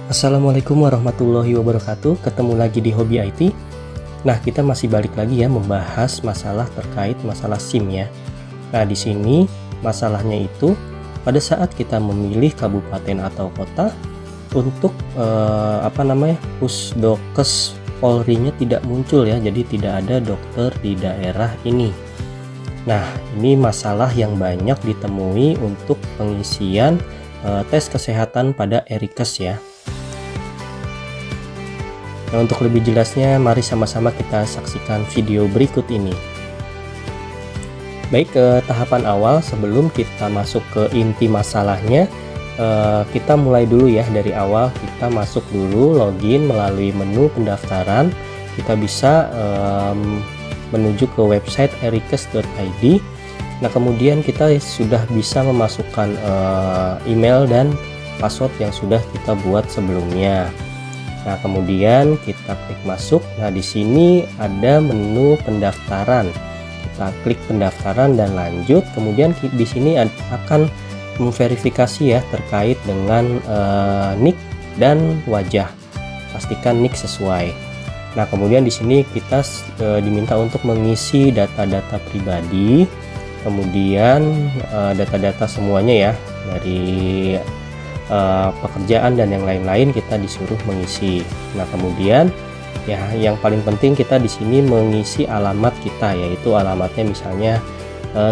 Assalamualaikum warahmatullahi wabarakatuh. Ketemu lagi di Hobi IT. Nah, kita masih balik lagi ya membahas masalah terkait masalah SIM ya. Nah, di sini masalahnya itu pada saat kita memilih kabupaten atau kota untuk Pusdokes Polri-nya tidak muncul ya. Jadi tidak ada dokter di daerah ini. Nah, ini masalah yang banyak ditemui untuk pengisian tes kesehatan pada Erikes ya. Nah, untuk lebih jelasnya, mari sama-sama kita saksikan video berikut ini. Baik, ke tahapan awal sebelum kita masuk ke inti masalahnya, kita mulai dulu ya dari awal. Kita masuk dulu, login melalui menu pendaftaran. Kita bisa menuju ke website erikes.id. Nah, kemudian kita sudah bisa memasukkan email dan password yang sudah kita buat sebelumnya. Nah, kemudian kita klik masuk. Nah, di sini ada menu pendaftaran. Kita klik pendaftaran dan lanjut. Kemudian di sini akan memverifikasi ya terkait dengan nick dan wajah. Pastikan nick sesuai. Nah, kemudian di sini kita diminta untuk mengisi data-data pribadi. Kemudian data-data semuanya ya dari pekerjaan dan yang lain-lain kita disuruh mengisi. Nah, kemudian ya yang paling penting kita di sini mengisi alamat kita, yaitu alamatnya misalnya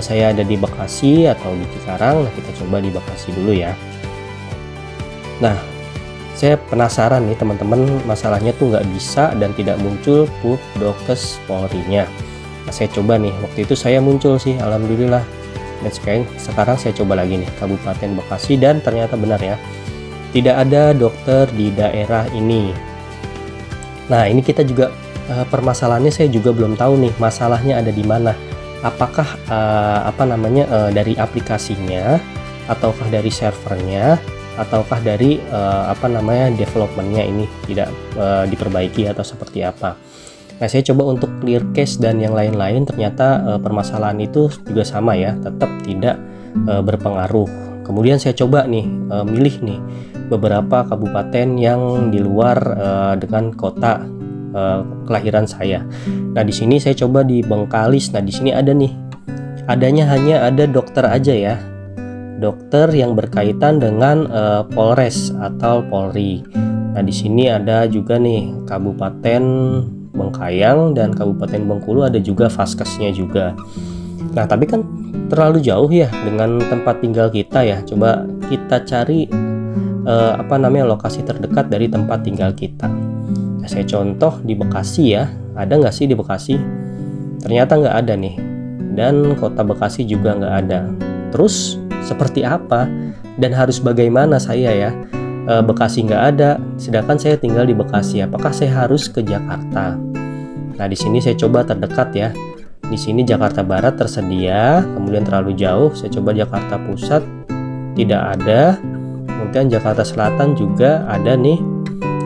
saya ada di Bekasi atau di Cikarang. Nah, kita coba di Bekasi dulu ya. Nah, saya penasaran nih teman-teman, masalahnya tuh nggak bisa dan tidak muncul Pusdokes Polri-nya. Nah, saya coba nih, waktu itu saya muncul sih, alhamdulillah. Dan sekarang saya coba lagi nih Kabupaten Bekasi dan ternyata benar ya, tidak ada dokter di daerah ini. Nah, ini kita juga permasalahannya saya juga belum tahu nih masalahnya ada di mana. Apakah dari aplikasinya, ataukah dari servernya, ataukah dari developmentnya ini tidak diperbaiki atau seperti apa. Nah, saya coba untuk clear cache dan yang lain-lain, ternyata permasalahan itu juga sama ya, tetap tidak berpengaruh. Kemudian saya coba nih milih nih beberapa kabupaten yang di luar dengan kota kelahiran saya. Nah, di sini saya coba di Bengkalis. Nah, di sini ada nih, adanya hanya ada dokter aja ya, dokter yang berkaitan dengan Polres atau Polri. Nah, di sini ada juga nih Kabupaten Bengkayang dan Kabupaten Bengkulu, ada juga Vaskesnya juga. Nah, tapi kan terlalu jauh ya dengan tempat tinggal kita ya. Coba kita cari lokasi terdekat dari tempat tinggal kita. Nah, saya contoh di Bekasi ya. Ada nggak sih di Bekasi? Ternyata nggak ada nih. Dan kota Bekasi juga nggak ada. Terus seperti apa? Dan harus bagaimana saya ya? Bekasi nggak ada, sedangkan saya tinggal di Bekasi. Apakah saya harus ke Jakarta? Nah, di sini saya coba terdekat ya. Di sini Jakarta Barat tersedia, kemudian terlalu jauh. Saya coba Jakarta Pusat, tidak ada. Kemudian Jakarta Selatan juga ada nih,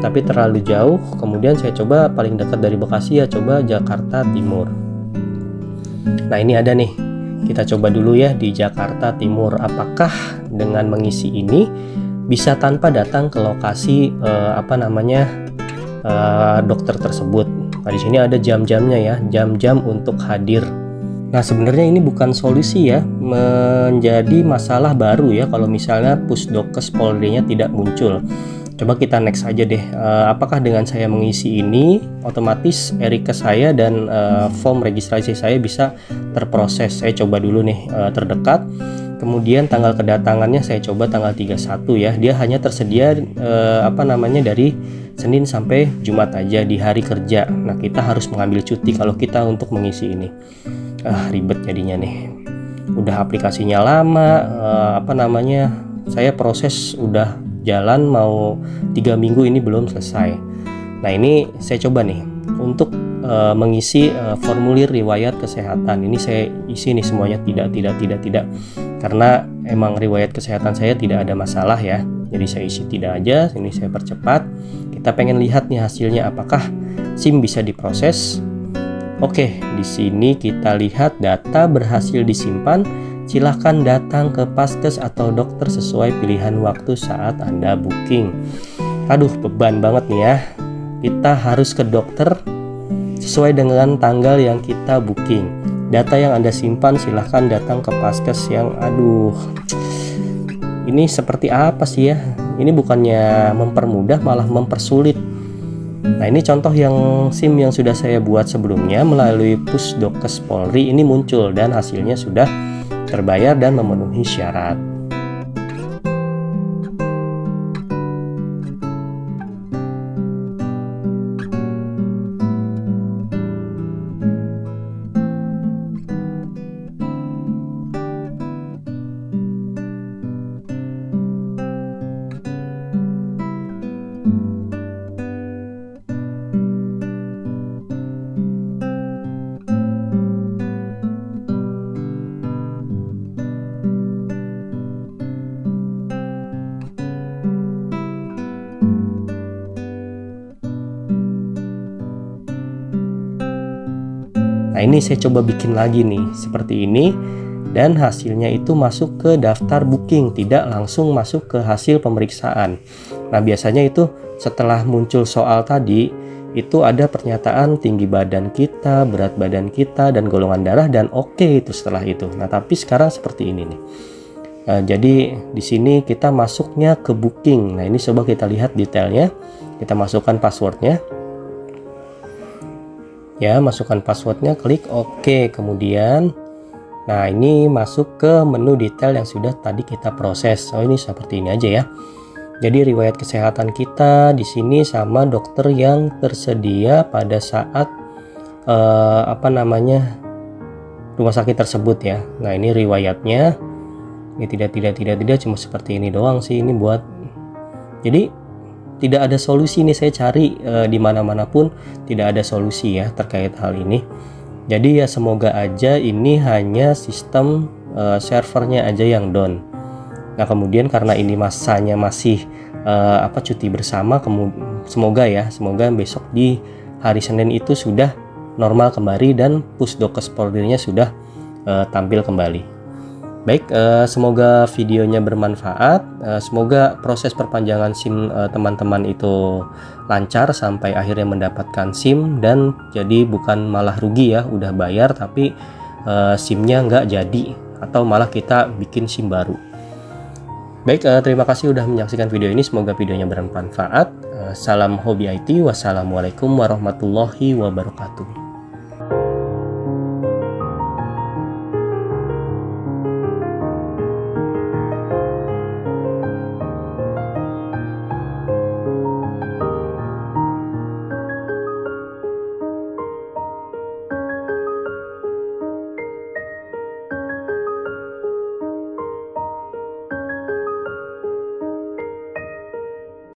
tapi terlalu jauh. Kemudian saya coba paling dekat dari Bekasi ya, coba Jakarta Timur. Nah, ini ada nih. Kita coba dulu ya di Jakarta Timur. Apakah dengan mengisi ini bisa tanpa datang ke lokasi dokter tersebut? Nah, di sini ada jam-jamnya ya, jam-jam untuk hadir. Nah, sebenarnya ini bukan solusi ya, menjadi masalah baru ya kalau misalnya Pusdokes Polri-nya tidak muncul. Coba kita next aja deh. Apakah dengan saya mengisi ini otomatis Erikes saya dan form registrasi saya bisa terproses? Saya coba dulu nih terdekat. Kemudian tanggal kedatangannya saya coba tanggal 31 ya. Dia hanya tersedia dari Senin sampai Jumat aja di hari kerja. Nah, kita harus mengambil cuti kalau kita untuk mengisi ini. Ribet jadinya nih. Udah aplikasinya lama, saya proses udah jalan mau 3 minggu ini belum selesai. Nah, ini saya coba nih untuk mengisi formulir riwayat kesehatan. Ini saya isi nih semuanya tidak, karena emang riwayat kesehatan saya tidak ada masalah ya. Jadi saya isi tidak aja. Ini saya percepat. Kita pengen lihat nih hasilnya, apakah SIM bisa diproses. Oke, di sini kita lihat data berhasil disimpan. Silahkan datang ke Paskes atau dokter sesuai pilihan waktu saat Anda booking. Aduh, beban banget nih ya. Kita harus ke dokter sesuai dengan tanggal yang kita booking. Data yang Anda simpan silahkan datang ke Paskes yang ini seperti apa sih ya? Ini bukannya mempermudah malah mempersulit. Nah, ini contoh yang SIM yang sudah saya buat sebelumnya melalui Pusdokes Polri ini muncul dan hasilnya sudah terbayar dan memenuhi syarat. Nah, ini saya coba bikin lagi nih seperti ini dan hasilnya itu masuk ke daftar booking, tidak langsung masuk ke hasil pemeriksaan. Nah, biasanya itu setelah muncul soal tadi itu ada pernyataan tinggi badan kita, berat badan kita, dan golongan darah, dan oke itu setelah itu. Nah, tapi sekarang seperti ini nih. Jadi di sini kita masuknya ke booking. Nah, ini coba kita lihat detailnya. Kita masukkan passwordnya. Ya, masukkan passwordnya, klik OK. Kemudian, nah ini masuk ke menu detail yang sudah tadi kita proses. Oh, ini seperti ini aja ya. Jadi riwayat kesehatan kita di sini sama dokter yang tersedia pada saat rumah sakit tersebut ya. Nah, ini riwayatnya. Ini tidak cuma seperti ini doang sih, ini buat. Jadi tidak ada solusi nih, saya cari di mana-mana pun tidak ada solusi ya terkait hal ini. Jadi ya semoga aja ini hanya sistem servernya aja yang down. Nah, kemudian karena ini masanya masih cuti bersama, semoga besok di hari Senin itu sudah normal kembali dan Pusdokes Polri-nya sudah tampil kembali. Baik, semoga videonya bermanfaat. Semoga proses perpanjangan SIM teman-teman itu lancar sampai akhirnya mendapatkan SIM, dan jadi bukan malah rugi ya, udah bayar tapi SIM-nya nggak jadi, atau malah kita bikin SIM baru. Baik, terima kasih udah menyaksikan video ini. Semoga videonya bermanfaat. Salam hobi IT. Wassalamualaikum warahmatullahi wabarakatuh.